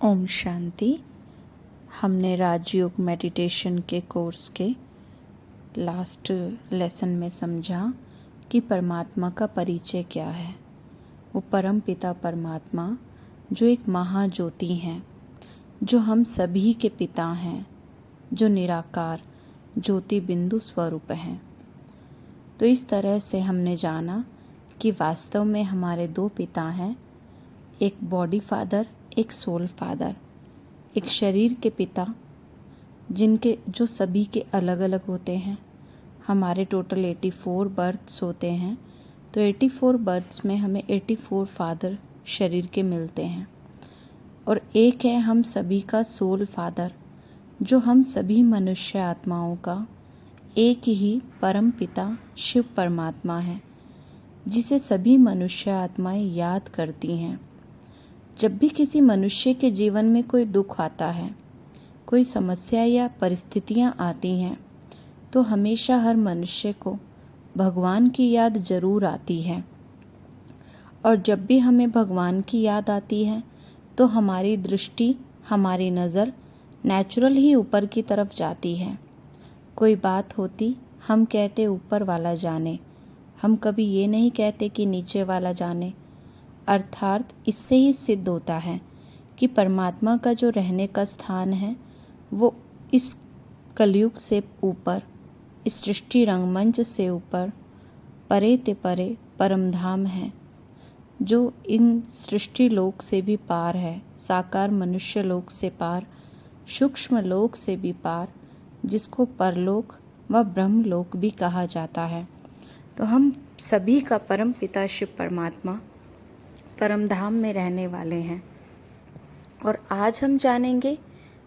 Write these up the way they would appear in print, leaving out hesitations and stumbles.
ओम शांति। हमने राजयोग मेडिटेशन के कोर्स के लास्ट लेसन में समझा कि परमात्मा का परिचय क्या है। वो परम पिता परमात्मा जो एक महाज्योति हैं, जो हम सभी के पिता हैं, जो निराकार ज्योति बिंदु स्वरूप हैं। तो इस तरह से हमने जाना कि वास्तव में हमारे दो पिता हैं, एक बॉडी फादर, एक सोल फादर। एक शरीर के पिता जो सभी के अलग अलग होते हैं। हमारे टोटल 84 बर्थ्स होते हैं, तो 84 बर्थ्स में हमें 84 फादर शरीर के मिलते हैं। और एक है हम सभी का सोल फादर, जो हम सभी मनुष्य आत्माओं का एक ही परम पिता शिव परमात्मा है, जिसे सभी मनुष्य आत्माएं याद करती हैं। जब भी किसी मनुष्य के जीवन में कोई दुख आता है, कोई समस्या या परिस्थितियां आती हैं, तो हमेशा हर मनुष्य को भगवान की याद जरूर आती है। और जब भी हमें भगवान की याद आती है, तो हमारी दृष्टि, हमारी नज़र नेचुरल ही ऊपर की तरफ जाती है। कोई बात होती, हम कहते ऊपर वाला जाने, हम कभी ये नहीं कहते कि नीचे वाला जाने। अर्थात इससे ही सिद्ध होता है कि परमात्मा का जो रहने का स्थान है, वो इस कलयुग से ऊपर, इस सृष्टि रंगमंच से ऊपर, परे ते परे परमधाम है, जो इन सृष्टि लोक से भी पार है, साकार मनुष्य लोक से पार, सूक्ष्म लोक से भी पार, जिसको परलोक व ब्रह्म लोक भी कहा जाता है। तो हम सभी का परम पिता शिव परमात्मा परमधाम में रहने वाले हैं। और आज हम जानेंगे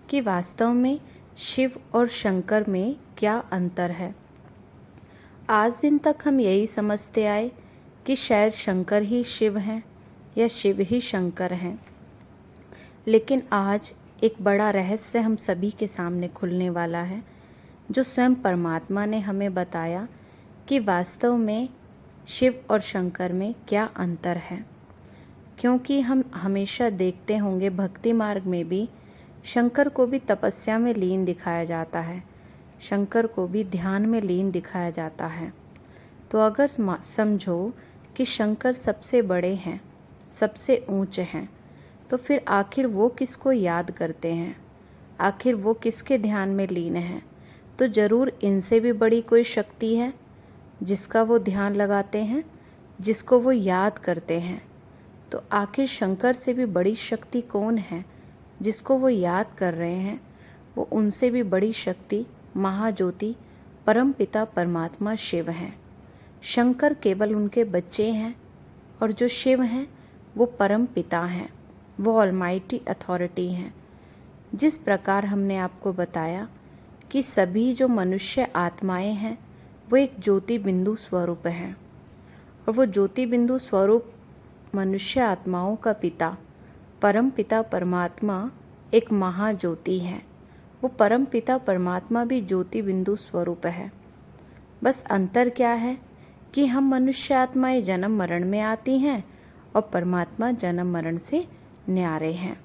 कि वास्तव में शिव और शंकर में क्या अंतर है। आज दिन तक हम यही समझते आए कि शायद शंकर ही शिव हैं या शिव ही शंकर हैं, लेकिन आज एक बड़ा रहस्य हम सभी के सामने खुलने वाला है, जो स्वयं परमात्मा ने हमें बताया कि वास्तव में शिव और शंकर में क्या अंतर है। क्योंकि हम हमेशा देखते होंगे भक्ति मार्ग में भी शंकर को भी तपस्या में लीन दिखाया जाता है, शंकर को भी ध्यान में लीन दिखाया जाता है। तो अगर समझो कि शंकर सबसे बड़े हैं, सबसे ऊंचे हैं, तो फिर आखिर वो किसको याद करते हैं, आखिर वो किसके ध्यान में लीन हैं? तो ज़रूर इनसे भी बड़ी कोई शक्ति है जिसका वो ध्यान लगाते हैं, जिसको वो याद करते हैं। तो आखिर शंकर से भी बड़ी शक्ति कौन है जिसको वो याद कर रहे हैं? वो उनसे भी बड़ी शक्ति महाज्योति परम पिता परमात्मा शिव हैं। शंकर केवल उनके बच्चे हैं, और जो शिव हैं वो परम पिता हैं, वो ऑलमाइटी अथॉरिटी हैं। जिस प्रकार हमने आपको बताया कि सभी जो मनुष्य आत्माएं हैं वो एक ज्योति बिंदु स्वरूप हैं, और वो ज्योति बिंदु स्वरूप मनुष्य आत्माओं का पिता परम पिता परमात्मा एक महाज्योति है। वो परम पिता परमात्मा भी ज्योति बिंदु स्वरूप है। बस अंतर क्या है कि हम मनुष्य आत्माएं जन्म मरण में आती हैं और परमात्मा जन्म मरण से न्यारे हैं।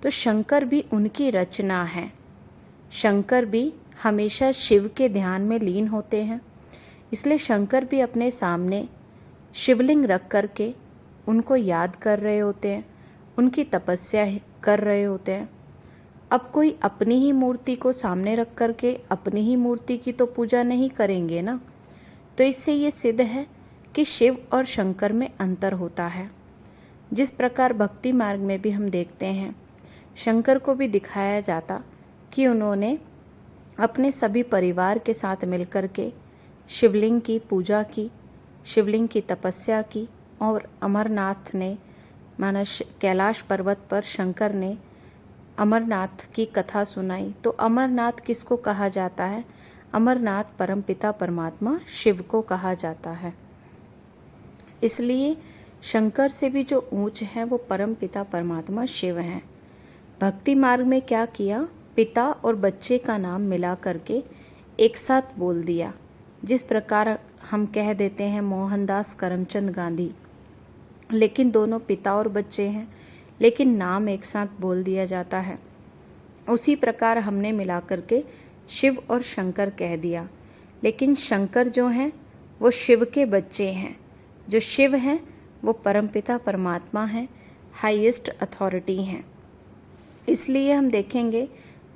तो शंकर भी उनकी रचना है। शंकर भी हमेशा शिव के ध्यान में लीन होते हैं, इसलिए शंकर भी अपने सामने शिवलिंग रख करके उनको याद कर रहे होते हैं, उनकी तपस्या कर रहे होते हैं। अब कोई अपनी ही मूर्ति को सामने रख करके अपनी ही मूर्ति की तो पूजा नहीं करेंगे ना। तो इससे ये सिद्ध है कि शिव और शंकर में अंतर होता है। जिस प्रकार भक्ति मार्ग में भी हम देखते हैं, शंकर को भी दिखाया जाता कि उन्होंने अपने सभी परिवार के साथ मिलकर के शिवलिंग की पूजा की, शिवलिंग की तपस्या की, और अमरनाथ ने माना कैलाश पर्वत पर शंकर ने अमरनाथ की कथा सुनाई। तो अमरनाथ किसको कहा जाता है? अमरनाथ परमपिता परमात्मा शिव को कहा जाता है। इसलिए शंकर से भी जो ऊंच है वो परमपिता परमात्मा शिव हैं। भक्ति मार्ग में क्या किया? पिता और बच्चे का नाम मिला करके एक साथ बोल दिया। जिस प्रकार हम कह देते हैं मोहनदास करमचंद गांधी, लेकिन दोनों पिता और बच्चे हैं। लेकिन नाम एक साथ बोल दिया जाता है। उसी प्रकार हमने मिलाकर के शिव और शंकर कह दिया, लेकिन शंकर जो हैं वो शिव के बच्चे हैं। जो शिव हैं वो परमपिता परमात्मा हैं, हाईएस्ट अथॉरिटी हैं। इसलिए हम देखेंगे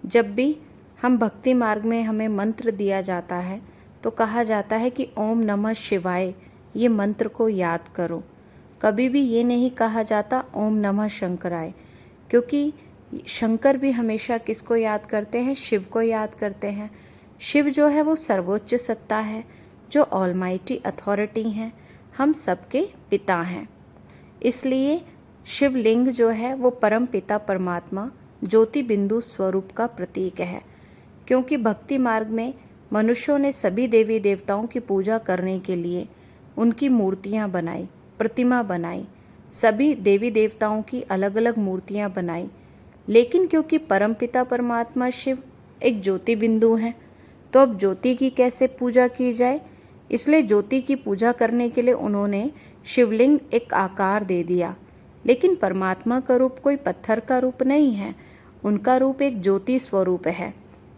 जब भी हम भक्ति मार्ग में हमें मंत्र दिया जाता है तो कहा जाता है कि ओम नमः शिवाय, ये मंत्र को याद करो। कभी भी ये नहीं कहा जाता ओम नमः शंकराय, क्योंकि शंकर भी हमेशा किसको याद करते हैं? शिव को याद करते हैं। शिव जो है वो सर्वोच्च सत्ता है, जो ऑलमाइटी अथॉरिटी हैं, हम सबके पिता हैं। इसलिए शिवलिंग जो है वो परम पिता परमात्मा ज्योति बिंदु स्वरूप का प्रतीक है। क्योंकि भक्ति मार्ग में मनुष्यों ने सभी देवी देवताओं की पूजा करने के लिए उनकी मूर्तियां बनाई, प्रतिमा बनाई, सभी देवी देवताओं की अलग अलग मूर्तियां बनाई। लेकिन क्योंकि परमपिता परमात्मा शिव एक ज्योति बिंदु हैं, तो अब ज्योति की कैसे पूजा की जाए? इसलिए ज्योति की पूजा करने के लिए उन्होंने शिवलिंग एक आकार दे दिया। लेकिन परमात्मा का रूप कोई पत्थर का रूप नहीं है, उनका रूप एक ज्योति स्वरूप है।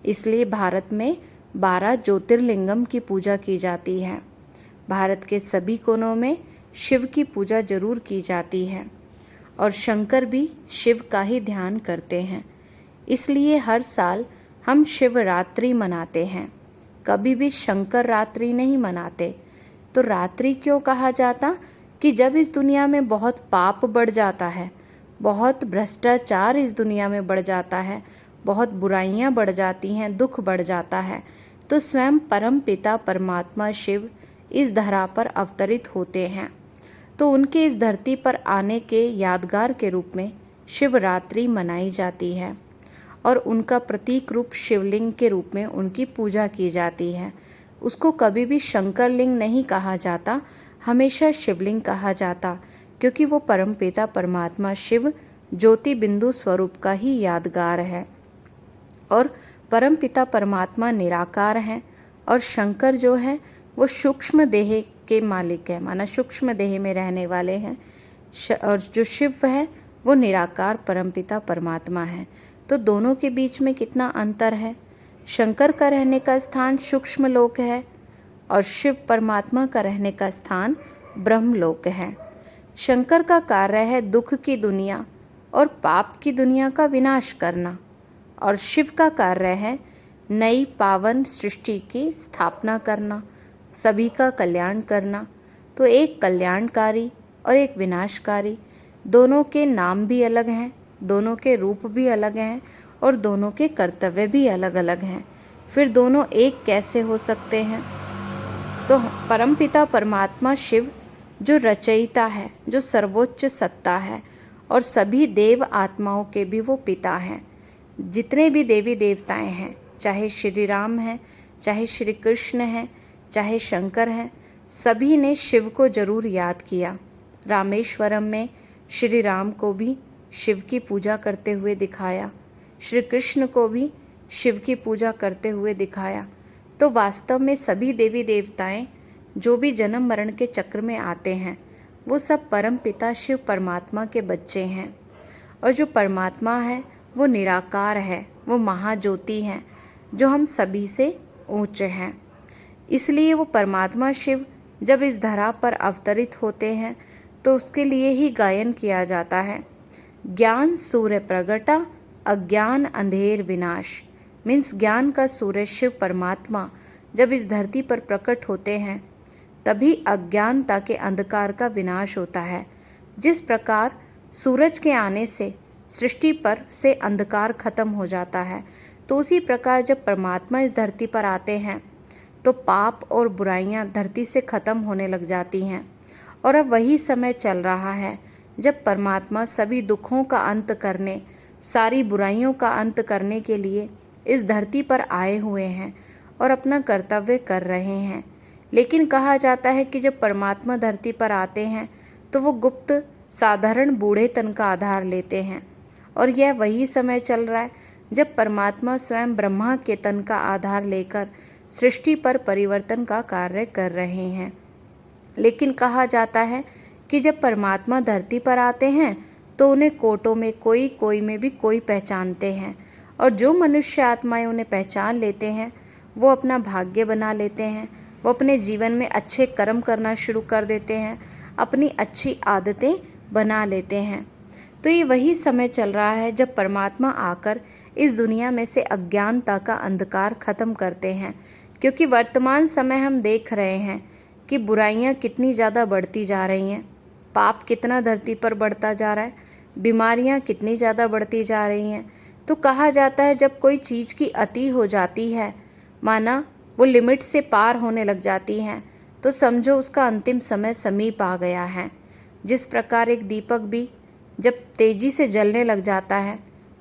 इसलिए भारत में 12 ज्योतिर्लिंगम की पूजा की जाती है। भारत के सभी कोनों में शिव की पूजा जरूर की जाती है और शंकर भी शिव का ही ध्यान करते हैं। इसलिए हर साल हम शिवरात्रि मनाते हैं, कभी भी शंकर रात्रि नहीं मनाते। तो रात्रि क्यों कहा जाता? कि जब इस दुनिया में बहुत पाप बढ़ जाता है, बहुत भ्रष्टाचार इस दुनिया में बढ़ जाता है, बहुत बुराइयां बढ़ जाती हैं, दुख बढ़ जाता है, तो स्वयं परम पिता परमात्मा शिव इस धरा पर अवतरित होते हैं। तो उनके इस धरती पर आने के यादगार के रूप में शिवरात्रि मनाई जाती है और उनका प्रतीक रूप शिवलिंग के रूप में उनकी पूजा की जाती है। उसको कभी भी शंकर लिंग नहीं कहा जाता, हमेशा शिवलिंग कहा जाता, क्योंकि वो परमपिता परमात्मा शिव ज्योति बिंदु स्वरूप का ही यादगार है। और परमपिता परमात्मा निराकार हैं और शंकर जो है वो सूक्ष्म देह के मालिक है, माना सूक्ष्म देह में रहने वाले हैं। और जो शिव है वो निराकार परमपिता परमात्मा है। तो दोनों के बीच में कितना अंतर है। शंकर का रहने का स्थान सूक्ष्म लोक है और शिव परमात्मा का रहने का स्थान ब्रह्मलोक है। शंकर का कार्य है दुख की दुनिया और पाप की दुनिया का विनाश करना, और शिव का कार्य है नई पावन सृष्टि की स्थापना करना, सभी का कल्याण करना। तो एक कल्याणकारी और एक विनाशकारी, दोनों के नाम भी अलग हैं, दोनों के रूप भी अलग हैं और दोनों के कर्तव्य भी अलग अलग हैं। फिर दोनों एक कैसे हो सकते हैं? तो परमपिता परमात्मा शिव जो रचयिता है, जो सर्वोच्च सत्ता है और सभी देव आत्माओं के भी वो पिता हैं। जितने भी देवी देवताएं हैं, चाहे श्री राम हैं, चाहे श्री कृष्ण हैं, चाहे शंकर हैं, सभी ने शिव को जरूर याद किया। रामेश्वरम में श्री राम को भी शिव की पूजा करते हुए दिखाया, श्री कृष्ण को भी शिव की पूजा करते हुए दिखाया। तो वास्तव में सभी देवी देवताएं जो भी जन्म मरण के चक्र में आते हैं वो सब परम पिता शिव परमात्मा के बच्चे हैं। और जो परमात्मा है वो निराकार है, वो महाज्योति हैं, जो हम सभी से ऊंचे हैं। इसलिए वो परमात्मा शिव जब इस धरा पर अवतरित होते हैं तो उसके लिए ही गायन किया जाता है। ज्ञान सूर्य प्रगटा, अज्ञान अंधेर विनाश। मीन्स ज्ञान का सूर्य शिव परमात्मा जब इस धरती पर प्रकट होते हैं तभी अज्ञानता के अंधकार का विनाश होता है। जिस प्रकार सूरज के आने से सृष्टि पर से अंधकार खत्म हो जाता है, तो उसी प्रकार जब परमात्मा इस धरती पर आते हैं तो पाप और बुराइयां धरती से खत्म होने लग जाती हैं। और अब वही समय चल रहा है जब परमात्मा सभी दुखों का अंत करने, सारी बुराइयों का अंत करने के लिए इस धरती पर आए हुए हैं और अपना कर्तव्य कर रहे हैं। लेकिन कहा जाता है कि जब परमात्मा धरती पर आते हैं तो वो गुप्त साधारण बूढ़े तन का आधार लेते हैं, और यह वही समय चल रहा है जब परमात्मा स्वयं ब्रह्मा के तन का आधार लेकर सृष्टि पर परिवर्तन का कार्य कर रहे हैं। लेकिन कहा जाता है कि जब परमात्मा धरती पर आते हैं तो उन्हें कोटों में कोई, कोई में भी कोई पहचानते हैं। और जो मनुष्य आत्माएं उन्हें पहचान लेते हैं वो अपना भाग्य बना लेते हैं, वो अपने जीवन में अच्छे कर्म करना शुरू कर देते हैं, अपनी अच्छी आदतें बना लेते हैं। तो ये वही समय चल रहा है जब परमात्मा आकर इस दुनिया में से अज्ञानता का अंधकार खत्म करते हैं। क्योंकि वर्तमान समय हम देख रहे हैं कि बुराइयां कितनी ज़्यादा बढ़ती जा रही हैं, पाप कितना धरती पर बढ़ता जा रहा है, बीमारियां कितनी ज़्यादा बढ़ती जा रही हैं। तो कहा जाता है जब कोई चीज़ की अति हो जाती है, माना वो लिमिट से पार होने लग जाती है, तो समझो उसका अंतिम समय समीप आ गया है। जिस प्रकार एक दीपक भी जब तेजी से जलने लग जाता है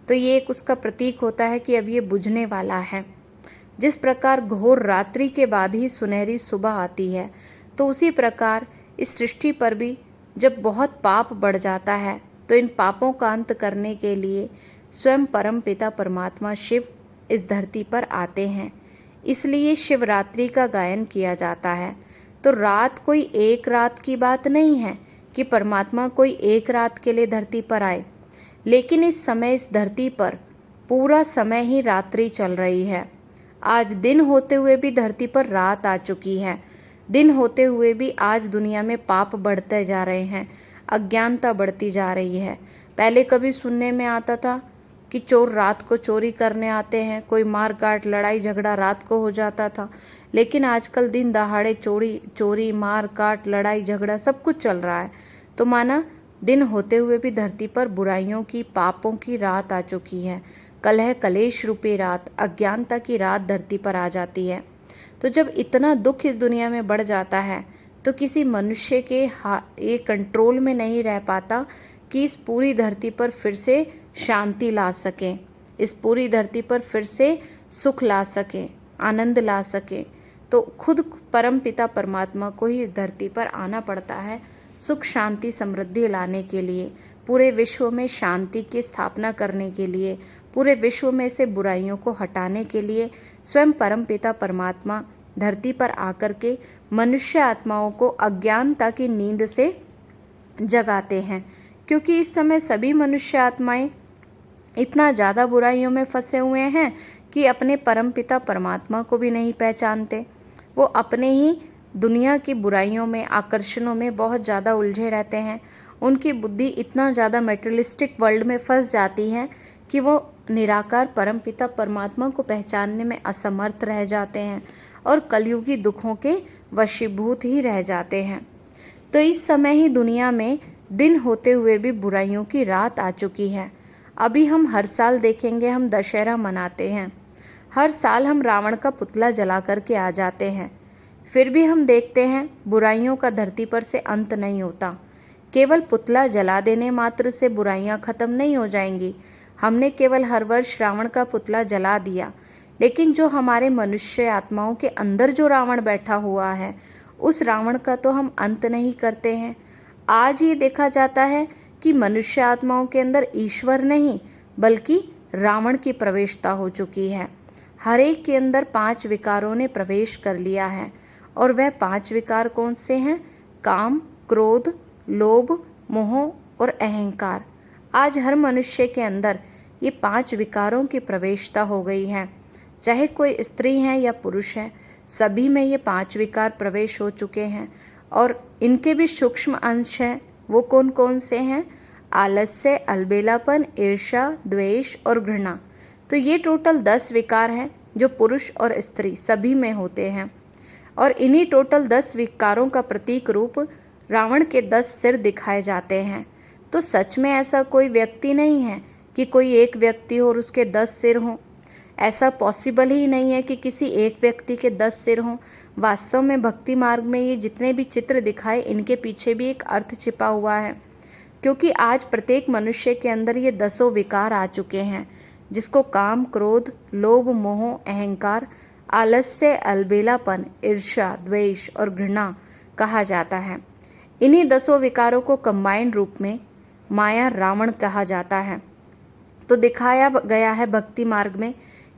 तो ये एक उसका प्रतीक होता है कि अब ये बुझने वाला है। जिस प्रकार घोर रात्रि के बाद ही सुनहरी सुबह आती है, तो उसी प्रकार इस सृष्टि पर भी जब बहुत पाप बढ़ जाता है तो इन पापों का अंत करने के लिए स्वयं परम पिता परमात्मा शिव इस धरती पर आते हैं। इसलिए शिवरात्रि का गायन किया जाता है। तो रात कोई एक रात की बात नहीं है कि परमात्मा कोई एक रात के लिए धरती पर आए, लेकिन इस समय इस धरती पर पूरा समय ही रात्रि चल रही है। आज दिन होते हुए भी धरती पर रात आ चुकी है। दिन होते हुए भी आज दुनिया में पाप बढ़ते जा रहे हैं, अज्ञानता बढ़ती जा रही है। पहले कभी सुनने में आता था कि चोर रात को चोरी करने आते हैं, कोई मार काट लड़ाई झगड़ा रात को हो जाता था, लेकिन आजकल दिन दहाड़े चोरी मार काट लड़ाई झगड़ा सब कुछ चल रहा है। तो माना दिन होते हुए भी धरती पर बुराइयों की, पापों की रात आ चुकी है। कलह कलेश रूपी रात, अज्ञानता की रात धरती पर आ जाती है। तो जब इतना दुख इस दुनिया में बढ़ जाता है तो किसी मनुष्य के ये कंट्रोल में नहीं रह पाता कि इस पूरी धरती पर फिर से शांति ला सकें, इस पूरी धरती पर फिर से सुख ला सकें, आनंद ला सकें। तो खुद परम पिता परमात्मा को ही इस धरती पर आना पड़ता है सुख शांति समृद्धि लाने के लिए, पूरे विश्व में शांति की स्थापना करने के लिए, पूरे विश्व में से बुराइयों को हटाने के लिए स्वयं परम पिता परमात्मा धरती पर आकर के मनुष्य आत्माओं को अज्ञानता की नींद से जगाते हैं। क्योंकि इस समय सभी मनुष्य आत्माएं इतना ज़्यादा बुराइयों में फंसे हुए हैं कि अपने परमपिता परमात्मा को भी नहीं पहचानते। वो अपने ही दुनिया की बुराइयों में, आकर्षणों में बहुत ज़्यादा उलझे रहते हैं। उनकी बुद्धि इतना ज़्यादा मेटेरियलिस्टिक वर्ल्ड में फंस जाती है कि वो निराकार परमपिता परमात्मा को पहचानने में असमर्थ रह जाते हैं और कलयुगी दुखों के वशीभूत ही रह जाते हैं। तो इस समय ही दुनिया में दिन होते हुए भी बुराइयों की रात आ चुकी है। अभी हम हर साल देखेंगे, हम दशहरा मनाते हैं, हर साल हम रावण का पुतला जला करके आ जाते हैं, फिर भी हम देखते हैं बुराइयों का धरती पर से अंत नहीं होता। केवल पुतला जला देने मात्र से बुराइयां खत्म नहीं हो जाएंगी। हमने केवल हर वर्ष रावण का पुतला जला दिया, लेकिन जो हमारे मनुष्य आत्माओं के अंदर जो रावण बैठा हुआ है, उस रावण का तो हम अंत नहीं करते हैं। आज ये देखा जाता है कि मनुष्य आत्माओं के अंदर ईश्वर नहीं बल्कि रावण की प्रवेशता हो चुकी है। हर एक के अंदर 5 विकारों ने प्रवेश कर लिया है। और वह 5 विकार कौन से हैं? काम, क्रोध, लोभ, मोह और अहंकार। आज हर मनुष्य के अंदर ये 5 विकारों की प्रवेशता हो गई है। चाहे कोई स्त्री है या पुरुष है, सभी में ये 5 विकार प्रवेश हो चुके हैं। और इनके भी सूक्ष्म अंश हैं। वो कौन कौन से हैं? आलस्य, अलबेलापन, ईर्ष्या, द्वेष और घृणा। तो ये टोटल 10 विकार हैं जो पुरुष और स्त्री सभी में होते हैं। और इन्हीं टोटल 10 विकारों का प्रतीक रूप रावण के 10 सिर दिखाए जाते हैं। तो सच में ऐसा कोई व्यक्ति नहीं है कि कोई एक व्यक्ति हो और उसके 10 सिर हों। ऐसा पॉसिबल ही नहीं है कि किसी एक व्यक्ति के 10 सिर हों। वास्तव में भक्ति मार्ग में ये जितने भी चित्र दिखाए, इनके पीछे भी एक अर्थ छिपा हुआ है। क्योंकि आज प्रत्येक मनुष्य के अंदर ये 10 विकार आ चुके हैं, जिसको काम, क्रोध, लोभ, मोह, अहंकार, आलस्य, अलबेलापन, ईर्ष्या, द्वेष और घृणा कहा जाता है। इन्हीं 10 विकारों को कंबाइंड रूप में माया रावण कहा जाता है। तो दिखाया गया है भक्ति मार्ग में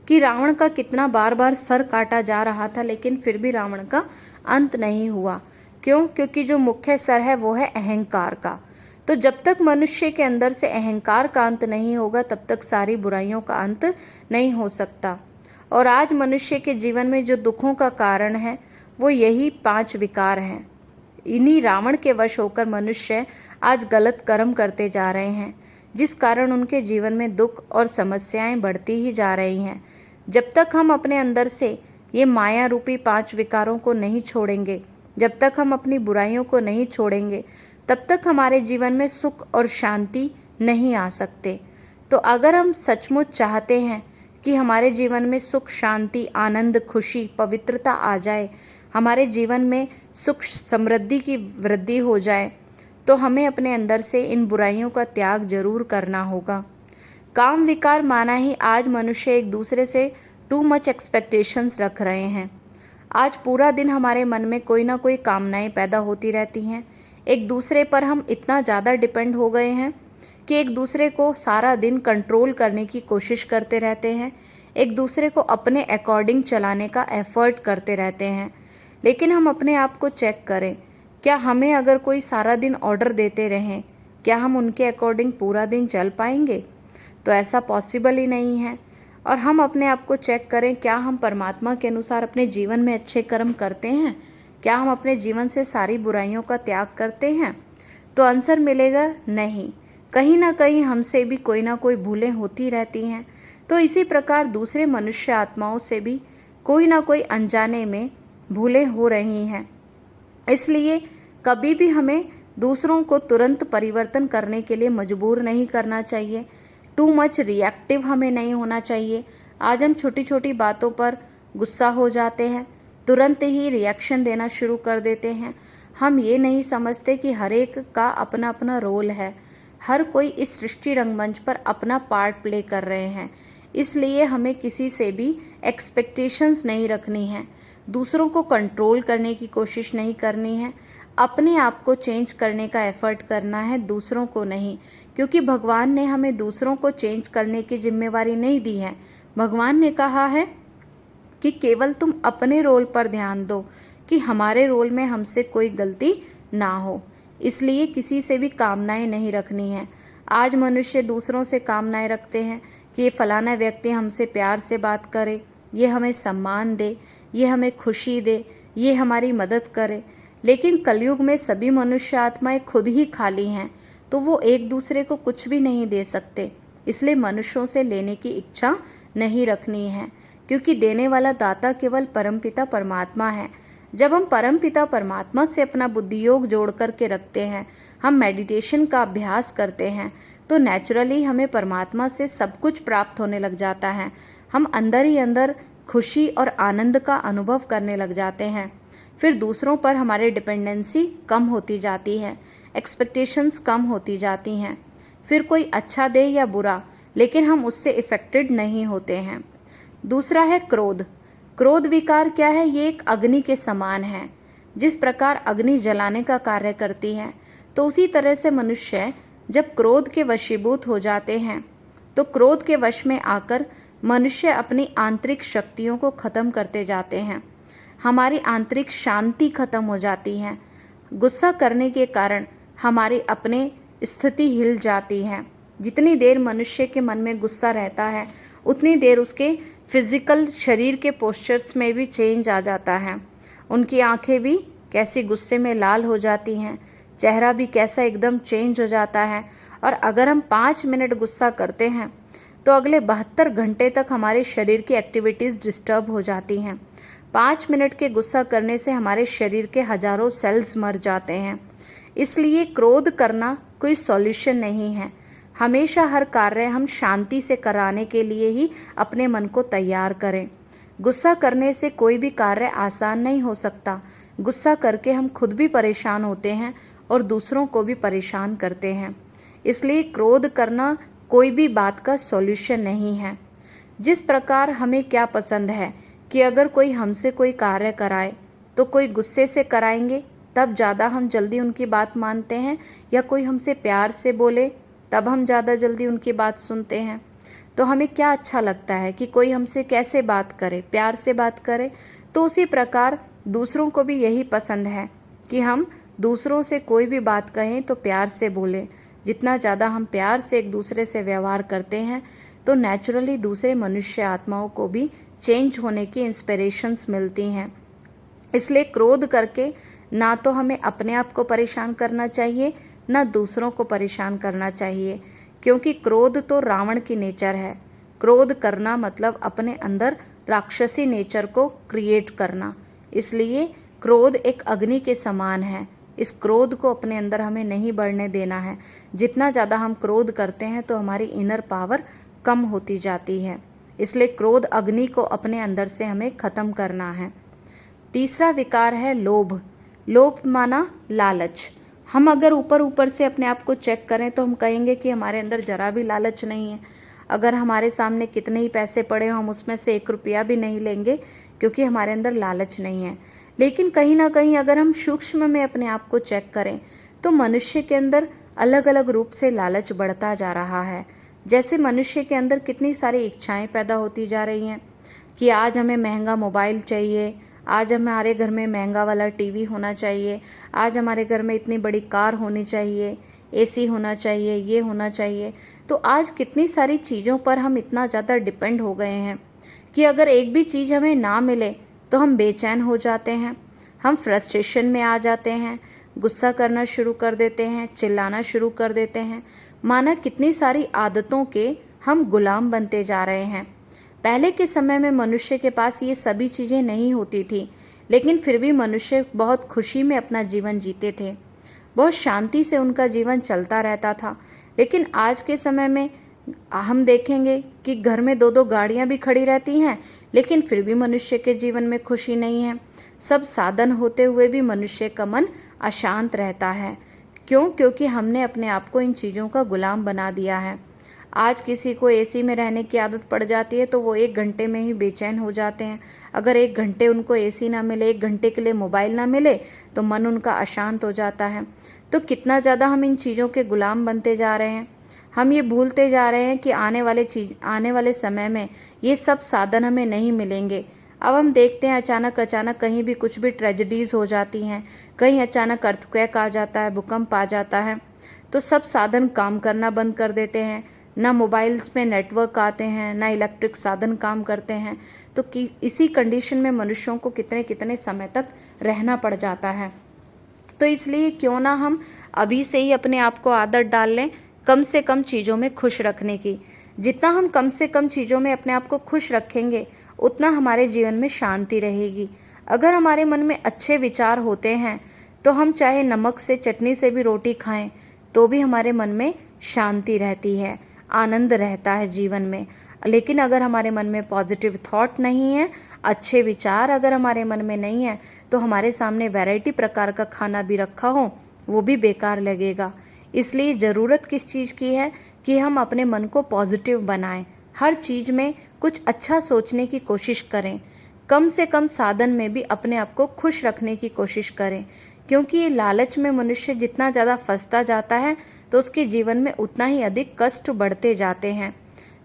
कि रावण का कितना बार बार सर काटा जा रहा था, लेकिन फिर भी रावण का अंत नहीं हुआ। क्यों? क्योंकि जो मुख्य सर है वो है अहंकार का। तो जब तक मनुष्य के अंदर से अहंकार का अंत नहीं होगा तब तक सारी बुराइयों का अंत नहीं हो सकता। और आज मनुष्य के जीवन में जो दुखों का कारण है वो यही 5 विकार हैं। इन्हीं रावण के वश होकर मनुष्य आज गलत कर्म करते जा रहे हैं, जिस कारण उनके जीवन में दुख और समस्याएं बढ़ती ही जा रही हैं। जब तक हम अपने अंदर से ये माया रूपी 5 विकारों को नहीं छोड़ेंगे, जब तक हम अपनी बुराइयों को नहीं छोड़ेंगे, तब तक हमारे जीवन में सुख और शांति नहीं आ सकते। तो अगर हम सचमुच चाहते हैं कि हमारे जीवन में सुख, शांति, आनंद, खुशी, पवित्रता आ जाए, हमारे जीवन में सुख समृद्धि की वृद्धि हो जाए, तो हमें अपने अंदर से इन बुराइयों का त्याग जरूर करना होगा। काम विकार माना ही आज मनुष्य एक दूसरे से टू मच एक्सपेक्टेशंस रख रहे हैं। आज पूरा दिन हमारे मन में कोई ना कोई कामनाएं पैदा होती रहती हैं। एक दूसरे पर हम इतना ज़्यादा डिपेंड हो गए हैं कि एक दूसरे को सारा दिन कंट्रोल करने की कोशिश करते रहते हैं, एक दूसरे को अपने अकॉर्डिंग चलाने का एफर्ट करते रहते हैं। लेकिन हम अपने आप को चेक करें, क्या हमें अगर कोई सारा दिन ऑर्डर देते रहें, क्या हम उनके अकॉर्डिंग पूरा दिन चल पाएंगे? तो ऐसा पॉसिबल ही नहीं है। और हम अपने आप को चेक करें, क्या हम परमात्मा के अनुसार अपने जीवन में अच्छे कर्म करते हैं? क्या हम अपने जीवन से सारी बुराइयों का त्याग करते हैं? तो आंसर मिलेगा नहीं। कहीं ना कहीं हमसे भी कोई ना कोई भूलें होती रहती हैं। तो इसी प्रकार दूसरे मनुष्य आत्माओं से भी कोई ना कोई अनजाने में भूलें हो रही हैं। इसलिए कभी भी हमें दूसरों को तुरंत परिवर्तन करने के लिए मजबूर नहीं करना चाहिए। टू मच रिएक्टिव हमें नहीं होना चाहिए। आज हम छोटी छोटी बातों पर गुस्सा हो जाते हैं, तुरंत ही रिएक्शन देना शुरू कर देते हैं। हम ये नहीं समझते कि हर एक का अपना अपना रोल है, हर कोई इस सृष्टि रंगमंच पर अपना पार्ट प्ले कर रहे हैं। इसलिए हमें किसी से भी एक्सपेक्टेशंस नहीं रखनी है, दूसरों को कंट्रोल करने की कोशिश नहीं करनी है, अपने आप को चेंज करने का एफर्ट करना है, दूसरों को नहीं। क्योंकि भगवान ने हमें दूसरों को चेंज करने की जिम्मेवारी नहीं दी है। भगवान ने कहा है कि केवल तुम अपने रोल पर ध्यान दो कि हमारे रोल में हमसे कोई गलती ना हो। इसलिए किसी से भी कामनाएं नहीं रखनी है। आज मनुष्य दूसरों से कामनाएं रखते हैं कि ये फलाना व्यक्ति हमसे प्यार से बात करे, ये हमें सम्मान दे, ये हमें खुशी दे, ये हमारी मदद करे। लेकिन कलयुग में सभी मनुष्य आत्माएं खुद ही खाली हैं, तो वो एक दूसरे को कुछ भी नहीं दे सकते। इसलिए मनुष्यों से लेने की इच्छा नहीं रखनी है, क्योंकि देने वाला दाता केवल परमपिता परमात्मा है। जब हम परमपिता परमात्मा से अपना बुद्धि योग जोड़ करके रखते हैं, हम मेडिटेशन का अभ्यास करते हैं, तो नेचुरली हमें परमात्मा से सब कुछ प्राप्त होने लग जाता है। हम अंदर ही अंदर खुशी और आनंद का अनुभव करने लग जाते हैं। फिर दूसरों पर हमारी डिपेंडेंसी कम होती जाती है, एक्सपेक्टेशंस कम होती जाती हैं। फिर कोई अच्छा दे या बुरा, लेकिन हम उससे इफेक्टेड नहीं होते हैं। दूसरा है क्रोध। क्रोध विकार क्या है? ये एक अग्नि के समान है। जिस प्रकार अग्नि जलाने का कार्य करती है, तो उसी तरह से मनुष्य जब क्रोध के वशीभूत हो जाते हैं, तो क्रोध के वश में आकर मनुष्य अपनी आंतरिक शक्तियों को खत्म करते जाते हैं। हमारी आंतरिक शांति खत्म हो जाती है। गुस्सा करने के कारण हमारी अपने स्थिति हिल जाती है। जितनी देर मनुष्य के मन में गुस्सा रहता है, उतनी देर उसके फिजिकल शरीर के पोस्चर्स में भी चेंज आ जाता है। उनकी आंखें भी कैसी गुस्से में लाल हो जाती हैं, चेहरा भी कैसा एकदम चेंज हो जाता है। और अगर हम 5 मिनट गुस्सा करते हैं, तो अगले 72 घंटे तक हमारे शरीर की एक्टिविटीज़ डिस्टर्ब हो जाती हैं। 5 मिनट के गुस्सा करने से हमारे शरीर के हजारों सेल्स मर जाते हैं। इसलिए क्रोध करना कोई सॉल्यूशन नहीं है। हमेशा हर कार्य हम शांति से कराने के लिए ही अपने मन को तैयार करें। गुस्सा करने से कोई भी कार्य आसान नहीं हो सकता। गुस्सा करके हम खुद भी परेशान होते हैं और दूसरों को भी परेशान करते हैं। इसलिए क्रोध करना कोई भी बात का सॉल्यूशन नहीं है। जिस प्रकार हमें क्या पसंद है कि अगर कोई हमसे कोई कार्य कराए तो कोई गुस्से से कराएंगे तब ज़्यादा हम जल्दी उनकी बात मानते हैं, या कोई हमसे प्यार से बोले तब हम ज़्यादा जल्दी उनकी बात सुनते हैं। तो हमें क्या अच्छा लगता है कि कोई हमसे कैसे बात करे, प्यार से बात करे। तो उसी प्रकार दूसरों को भी यही पसंद है कि हम दूसरों से कोई भी बात कहें तो प्यार से बोलें। जितना ज़्यादा हम प्यार से एक दूसरे से व्यवहार करते हैं तो नेचुरली दूसरे मनुष्य आत्माओं को भी चेंज होने की इंस्पिरेशंस मिलती हैं। इसलिए क्रोध करके ना तो हमें अपने आप को परेशान करना चाहिए, ना दूसरों को परेशान करना चाहिए, क्योंकि क्रोध तो रावण की नेचर है। क्रोध करना मतलब अपने अंदर राक्षसी नेचर को क्रिएट करना। इसलिए क्रोध एक अग्नि के समान है। इस क्रोध को अपने अंदर हमें नहीं बढ़ने देना है। जितना ज़्यादा हम क्रोध करते हैं तो हमारी इनर पावर कम होती जाती है। इसलिए क्रोध अग्नि को अपने अंदर से हमें ख़त्म करना है। तीसरा विकार है लोभ। लोभ माना लालच। हम अगर ऊपर ऊपर से अपने आप को चेक करें तो हम कहेंगे कि हमारे अंदर जरा भी लालच नहीं है। अगर हमारे सामने कितने ही पैसे पड़े हो हम उसमें से 1 रुपया भी नहीं लेंगे, क्योंकि हमारे अंदर लालच नहीं है। लेकिन कहीं ना कहीं अगर हम सूक्ष्म में अपने आप को चेक करें तो मनुष्य के अंदर अलग अलग रूप से लालच बढ़ता जा रहा है। जैसे मनुष्य के अंदर कितनी सारी इच्छाएं पैदा होती जा रही हैं कि आज हमें महंगा मोबाइल चाहिए, आज हमारे घर में महंगा वाला टीवी होना चाहिए, आज हमारे घर में इतनी बड़ी कार होनी चाहिए, एसी होना चाहिए, ये होना चाहिए। तो आज कितनी सारी चीज़ों पर हम इतना ज़्यादा डिपेंड हो गए हैं कि अगर एक भी चीज़ हमें ना मिले तो हम बेचैन हो जाते हैं, हम फ्रस्ट्रेशन में आ जाते हैं, गुस्सा करना शुरू कर देते हैं, चिल्लाना शुरू कर देते हैं। माना कितनी सारी आदतों के हम गुलाम बनते जा रहे हैं। पहले के समय में मनुष्य के पास ये सभी चीज़ें नहीं होती थी, लेकिन फिर भी मनुष्य बहुत खुशी में अपना जीवन जीते थे, बहुत शांति से उनका जीवन चलता रहता था। लेकिन आज के समय में हम देखेंगे कि घर में 2-2 गाड़ियां भी खड़ी रहती हैं, लेकिन फिर भी मनुष्य के जीवन में खुशी नहीं है। सब साधन होते हुए भी मनुष्य का मन अशांत रहता है। क्यों? क्योंकि हमने अपने आप को इन चीज़ों का गुलाम बना दिया है। आज किसी को एसी में रहने की आदत पड़ जाती है तो वो 1 घंटे में ही बेचैन हो जाते हैं। अगर 1 घंटे उनको एसी ना मिले, 1 घंटे के लिए मोबाइल ना मिले तो मन उनका अशांत हो जाता है। तो कितना ज़्यादा हम इन चीज़ों के गुलाम बनते जा रहे हैं। हम ये भूलते जा रहे हैं कि आने वाले समय में ये सब साधन हमें नहीं मिलेंगे। अब हम देखते हैं अचानक कहीं भी कुछ भी ट्रेजेडीज़ हो जाती हैं, कहीं अचानक अर्थक्वेक आ जाता है, भूकंप आ जाता है, तो सब साधन काम करना बंद कर देते हैं। ना मोबाइल्स में नेटवर्क आते हैं, ना इलेक्ट्रिक साधन काम करते हैं। तो इसी कंडीशन में मनुष्यों को कितने कितने समय तक रहना पड़ जाता है। तो इसलिए क्यों ना हम अभी से ही अपने आप को आदत डाल लें कम से कम चीज़ों में खुश रखने की। जितना हम कम से कम चीज़ों में अपने आप को खुश रखेंगे उतना हमारे जीवन में शांति रहेगी। अगर हमारे मन में अच्छे विचार होते हैं तो हम चाहे नमक से चटनी से भी रोटी खाएं तो भी हमारे मन में शांति रहती है, आनंद रहता है जीवन में। लेकिन अगर हमारे मन में पॉजिटिव थॉट नहीं है, अच्छे विचार अगर हमारे मन में नहीं है, तो हमारे सामने वैरायटी प्रकार का खाना भी रखा हो वो भी बेकार लगेगा। इसलिए ज़रूरत किस चीज़ की है कि हम अपने मन को पॉजिटिव बनाएं, हर चीज़ में कुछ अच्छा सोचने की कोशिश करें, कम से कम साधन में भी अपने आप को खुश रखने की कोशिश करें। क्योंकि ये लालच में मनुष्य जितना ज़्यादा फंसता जाता है तो उसके जीवन में उतना ही अधिक कष्ट बढ़ते जाते हैं।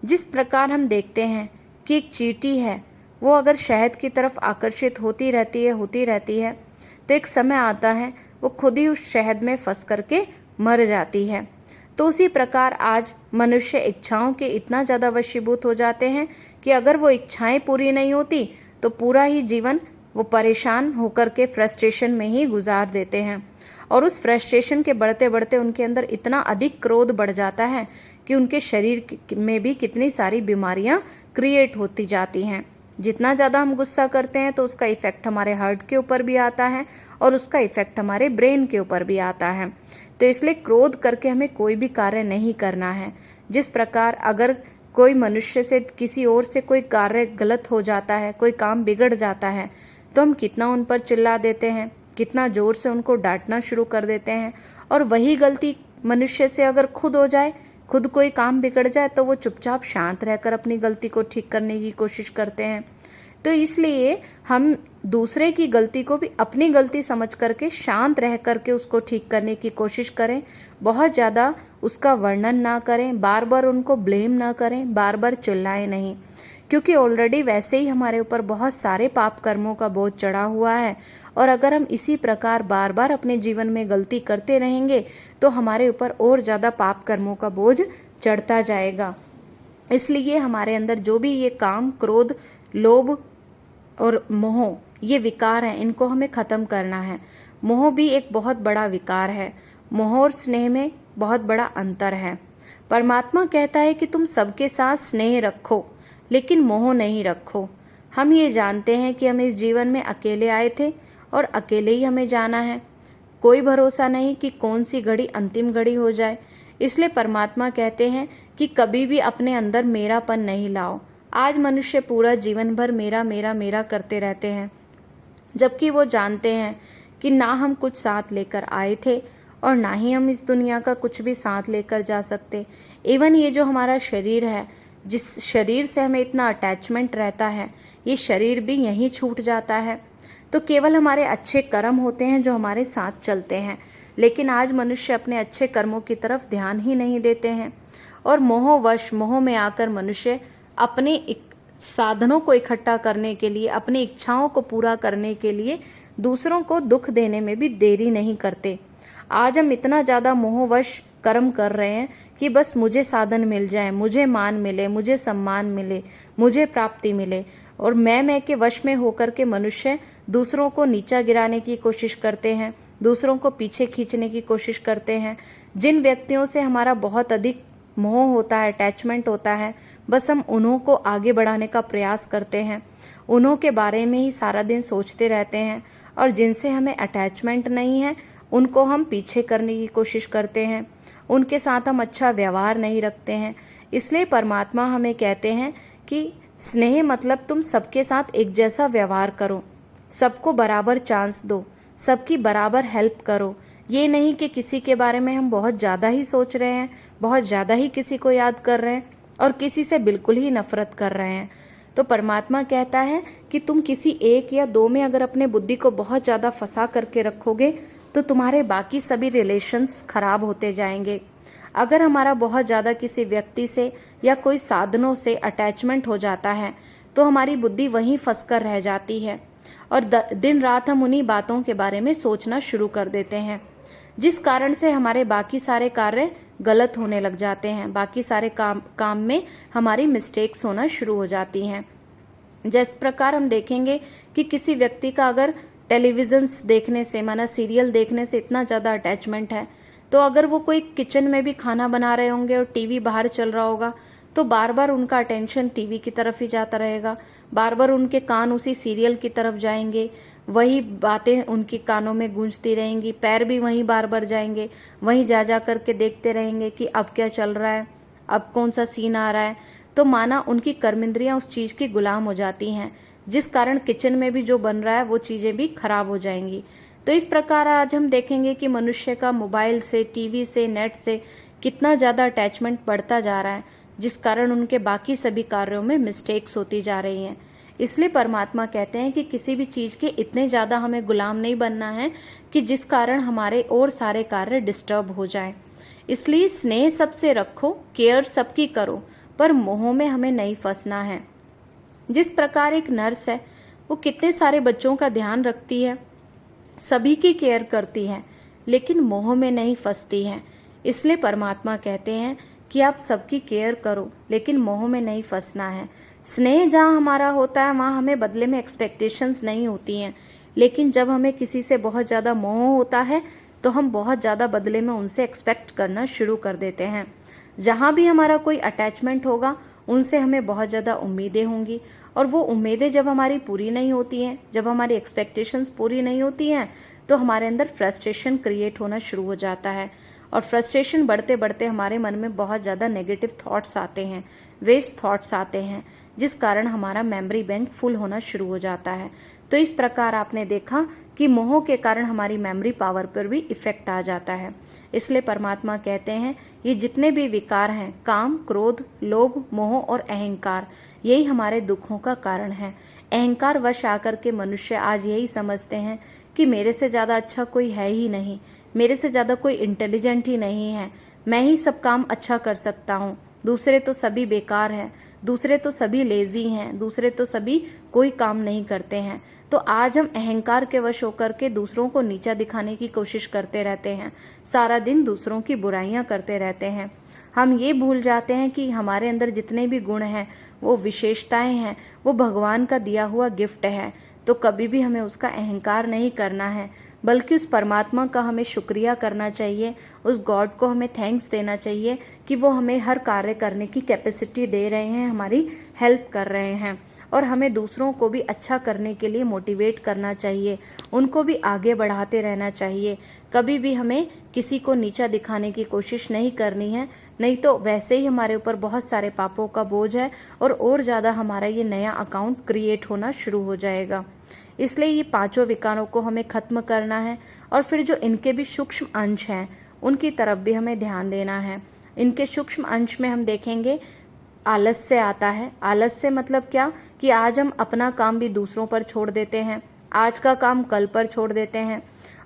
जिस प्रकार हम देखते हैं कि एक चींटी है, वो अगर शहद की तरफ आकर्षित होती रहती है तो एक समय आता है वो खुद ही उस शहद में फंस करके मर जाती है। तो उसी प्रकार आज मनुष्य इच्छाओं के इतना ज़्यादा वशीभूत हो जाते हैं कि अगर वो इच्छाएं पूरी नहीं होती तो पूरा ही जीवन वो परेशान होकर के फ्रस्ट्रेशन में ही गुजार देते हैं। और उस फ्रस्ट्रेशन के बढ़ते बढ़ते उनके अंदर इतना अधिक क्रोध बढ़ जाता है कि उनके शरीर में भी कितनी सारी बीमारियां क्रिएट होती जाती हैं। जितना ज़्यादा हम गुस्सा करते हैं तो उसका इफ़ेक्ट हमारे हार्ट के ऊपर भी आता है और उसका इफ़ेक्ट हमारे ब्रेन के ऊपर भी आता है। तो इसलिए क्रोध करके हमें कोई भी कार्य नहीं करना है। जिस प्रकार अगर कोई मनुष्य से किसी और से कोई कार्य गलत हो जाता है, कोई काम बिगड़ जाता है, तो हम कितना उन पर चिल्ला देते हैं, कितना ज़ोर से उनको डांटना शुरू कर देते हैं। और वही गलती मनुष्य से अगर खुद हो जाए, खुद कोई काम बिगड़ जाए, तो वो चुपचाप शांत रहकर अपनी गलती को ठीक करने की कोशिश करते हैं। तो इसलिए हम दूसरे की गलती को भी अपनी गलती समझ करके शांत रह करके उसको ठीक करने की कोशिश करें। बहुत ज़्यादा उसका वर्णन ना करें, बार बार उनको ब्लेम ना करें, बार बार चिल्लाएं नहीं, क्योंकि ऑलरेडी वैसे ही हमारे ऊपर बहुत सारे पाप कर्मों का बोझ चढ़ा हुआ है और अगर हम इसी प्रकार बार बार अपने जीवन में गलती करते रहेंगे तो हमारे ऊपर और ज़्यादा पाप कर्मों का बोझ चढ़ता जाएगा। इसलिए हमारे अंदर जो भी ये काम, क्रोध, लोभ और मोह, ये विकार हैं, इनको हमें ख़त्म करना है। मोह भी एक बहुत बड़ा विकार है। मोह और स्नेह में बहुत बड़ा अंतर है। परमात्मा कहता है कि तुम सबके साथ स्नेह रखो लेकिन मोह नहीं रखो। हम ये जानते हैं कि हम इस जीवन में अकेले आए थे और अकेले ही हमें जाना है। कोई भरोसा नहीं कि कौन सी घड़ी अंतिम घड़ी हो जाए। इसलिए परमात्मा कहते हैं कि कभी भी अपने अंदर मेरापन नहीं लाओ। आज मनुष्य पूरा जीवन भर मेरा मेरा मेरा करते रहते हैं, जबकि वो जानते हैं कि ना हम कुछ साथ लेकर आए थे और ना ही हम इस दुनिया का कुछ भी साथ लेकर जा सकते। इवन ये जो हमारा शरीर है, जिस शरीर से हमें इतना अटैचमेंट रहता है, ये शरीर भी यहीं छूट जाता है। तो केवल हमारे अच्छे कर्म होते हैं जो हमारे साथ चलते हैं, लेकिन आज मनुष्य अपने अच्छे कर्मों की तरफ ध्यान ही नहीं देते हैं और मोहवश, मोह में आकर मनुष्य अपने साधनों को इकट्ठा करने के लिए, अपनी इच्छाओं को पूरा करने के लिए दूसरों को दुख देने में भी देरी नहीं करते। आज हम इतना ज़्यादा मोहवश कर्म कर रहे हैं कि बस मुझे साधन मिल जाए, मुझे मान मिले, मुझे सम्मान मिले, मुझे प्राप्ति मिले, और मैं के वश में होकर के मनुष्य दूसरों को नीचा गिराने की कोशिश करते हैं, दूसरों को पीछे खींचने की कोशिश करते हैं। जिन व्यक्तियों से हमारा बहुत अधिक मोह होता है, अटैचमेंट होता है, बस हम उन्हों को आगे बढ़ाने का प्रयास करते हैं, उन्हों के बारे में ही सारा दिन सोचते रहते हैं, और जिनसे हमें अटैचमेंट नहीं है उनको हम पीछे करने की कोशिश करते हैं, उनके साथ हम अच्छा व्यवहार नहीं रखते हैं। इसलिए परमात्मा हमें कहते हैं कि स्नेह मतलब तुम सबके साथ एक जैसा व्यवहार करो, सबको बराबर चांस दो, सबकी बराबर हेल्प करो। ये नहीं कि किसी के बारे में हम बहुत ज़्यादा ही सोच रहे हैं, बहुत ज़्यादा ही किसी को याद कर रहे हैं और किसी से बिल्कुल ही नफरत कर रहे हैं। तो परमात्मा कहता है कि तुम किसी एक या दो में अगर अपने बुद्धि को बहुत ज़्यादा फंसा करके रखोगे तो तुम्हारे बाकी सभी रिलेशंस खराब होते जाएंगे। अगर हमारा बहुत ज़्यादा किसी व्यक्ति से या कोई साधनों से अटैचमेंट हो जाता है तो हमारी बुद्धि वहीं फंस कर रह जाती है और दिन रात हम उन्हीं बातों के बारे में सोचना शुरू कर देते हैं, जिस कारण से हमारे बाकी सारे कार्य गलत होने लग जाते हैं, बाकी सारे काम में हमारी मिस्टेक्स होना शुरू हो जाती हैं। जिस प्रकार हम देखेंगे कि किसी व्यक्ति का अगर टेलीविजन्स देखने से, माना सीरियल देखने से इतना ज़्यादा अटैचमेंट है, तो अगर वो कोई किचन में भी खाना बना रहे होंगे और टीवी बाहर चल रहा होगा तो बार बार उनका अटेंशन टीवी की तरफ ही जाता रहेगा, बार बार उनके कान उसी सीरियल की तरफ जाएंगे, वही बातें उनके कानों में गूंजती रहेंगी, पैर भी वहीं बार बार जाएंगे, वहीं जा करके देखते रहेंगे कि अब क्या चल रहा है, अब कौन सा सीन आ रहा है। तो माना उनकी कर्मेंद्रियां उस चीज़ की गुलाम हो जाती हैं, जिस कारण किचन में भी जो बन रहा है वो चीज़ें भी खराब हो जाएंगी। तो इस प्रकार आज हम देखेंगे कि मनुष्य का मोबाइल से, टीवी से, नेट से कितना ज़्यादा अटैचमेंट बढ़ता जा रहा है, जिस कारण उनके बाकी सभी कार्यों में मिस्टेक्स होती जा रही हैं। इसलिए परमात्मा कहते हैं कि किसी भी चीज़ के इतने ज़्यादा हमें गुलाम नहीं बनना है कि जिस कारण हमारे और सारे कार्य डिस्टर्ब हो जाएं। इसलिए स्नेह सबसे रखो, केयर सबकी करो, पर मोह में हमें नहीं फंसना है। जिस प्रकार एक नर्स है, वो कितने सारे बच्चों का ध्यान रखती है, सभी की केयर करती है, लेकिन मोह में नहीं फंसती है। इसलिए परमात्मा कहते हैं कि आप सबकी केयर करो लेकिन मोह में नहीं फंसना है। स्नेह जहाँ हमारा होता है वहाँ हमें बदले में एक्सपेक्टेशंस नहीं होती हैं, लेकिन जब हमें किसी से बहुत ज़्यादा मोह होता है तो हम बहुत ज़्यादा बदले में उनसे एक्सपेक्ट करना शुरू कर देते हैं। जहाँ भी हमारा कोई अटैचमेंट होगा उनसे हमें बहुत ज़्यादा उम्मीदें होंगी, और वो उम्मीदें जब हमारी पूरी नहीं होती हैं, जब हमारी एक्सपेक्टेशंस पूरी नहीं होती हैं, तो हमारे अंदर फ्रस्ट्रेशन क्रिएट होना शुरू हो जाता है, और फ्रस्ट्रेशन बढ़ते बढ़ते हमारे मन में बहुत ज़्यादा नेगेटिव थॉट्स आते हैं, वेस्ट थॉट्स आते हैं, जिस कारण हमारा मेमोरी बैंक फुल होना शुरू हो जाता है। तो इस प्रकार आपने देखा कि मोह के कारण हमारी मेमोरी पावर पर भी इफेक्ट आ जाता है। इसलिए परमात्मा कहते हैं ये जितने भी विकार हैं, काम, क्रोध, लोभ, मोह और अहंकार, यही हमारे दुखों का कारण है। अहंकार वश आकर के मनुष्य आज यही समझते हैं कि मेरे से ज़्यादा अच्छा कोई है ही नहीं, मेरे से ज़्यादा कोई इंटेलिजेंट ही नहीं है, मैं ही सब काम अच्छा कर सकता हूँ, दूसरे तो सभी बेकार हैं, दूसरे तो सभी लेजी हैं, दूसरे तो सभी कोई काम नहीं करते हैं। तो आज हम अहंकार के वश होकर के दूसरों को नीचा दिखाने की कोशिश करते रहते हैं, सारा दिन दूसरों की बुराइयां करते रहते हैं। हम ये भूल जाते हैं कि हमारे अंदर जितने भी गुण हैं, वो विशेषताएं हैं, वो भगवान का दिया हुआ गिफ्ट है। तो कभी भी हमें उसका अहंकार नहीं करना है, बल्कि उस परमात्मा का हमें शुक्रिया करना चाहिए, उस गॉड को हमें थैंक्स देना चाहिए कि वो हमें हर कार्य करने की कैपेसिटी दे रहे हैं, हमारी हेल्प कर रहे हैं। और हमें दूसरों को भी अच्छा करने के लिए मोटिवेट करना चाहिए, उनको भी आगे बढ़ाते रहना चाहिए। कभी भी हमें किसी को नीचा दिखाने की कोशिश नहीं करनी है, नहीं तो वैसे ही हमारे ऊपर बहुत सारे पापों का बोझ है और ज़्यादा हमारा ये नया अकाउंट क्रिएट होना शुरू हो जाएगा। इसलिए ये पांचों विकारों को हमें खत्म करना है और फिर जो इनके भी सूक्ष्म अंश हैं उनकी तरफ भी हमें ध्यान देना है। इनके सूक्ष्म अंश में हम देखेंगे आलस्य आता है। आलस्य मतलब क्या कि आज हम अपना काम भी दूसरों पर छोड़ देते हैं, आज का काम कल पर छोड़ देते हैं